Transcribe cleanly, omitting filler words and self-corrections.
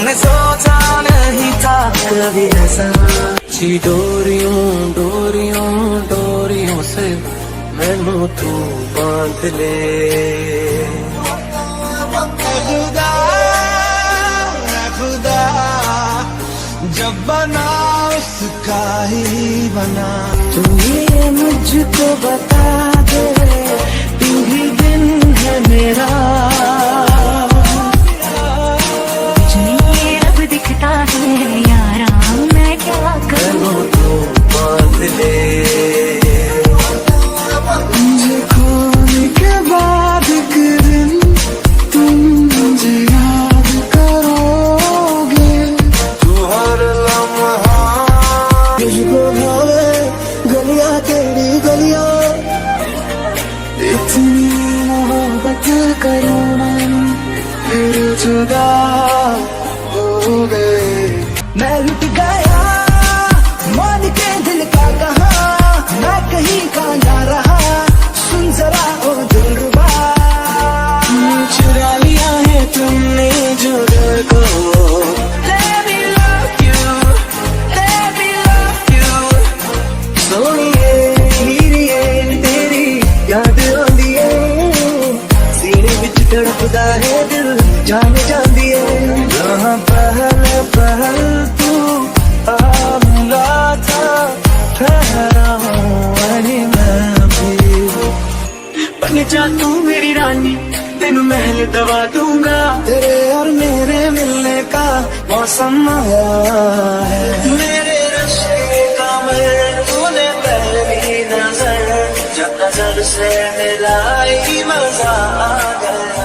मैंने सोचा नहीं था कभी ऐसा। जी डोरियों डोरियों डोरियों से मैनू तू बांध ले। खुदा खुदा जब बना उसका ही बना। तू ये मुझको बता दे तू ही दिन है मेरा। अब दिखता है यारा मैं क्या करूं तो बांध ले। मुझे खोने के बाद एक दिन तुम मुझे याद करोगे। तू हर लम्हा मुझको भावे गलियां तेरी गलियां। इतनी मोहब्बत करूं मैं फिर जुदा हो गए। मैं लुट गया मान के दिल का कहा मैं कहीं का जा रहा। सुन जरा ओ दिलरुबा चुरा लिया है तुमने जो दिल को। Let me love you, let me love you। सोनिए हीरिए तेरी याद आंदी है सीने विच तड़पदा है दिल जान जांदी है। जहां पहल पहल तू आ मिला था ठहरा हूँ अरे मैं भी। बन जा तू मेरी रानी तेनू महल दवा दूंगा। तेरे और मेरे मिलने का मौसम आया है। मेरे रश्के का मैं तूने पहली नजर जब नजर से मिलाई मजा आ गया।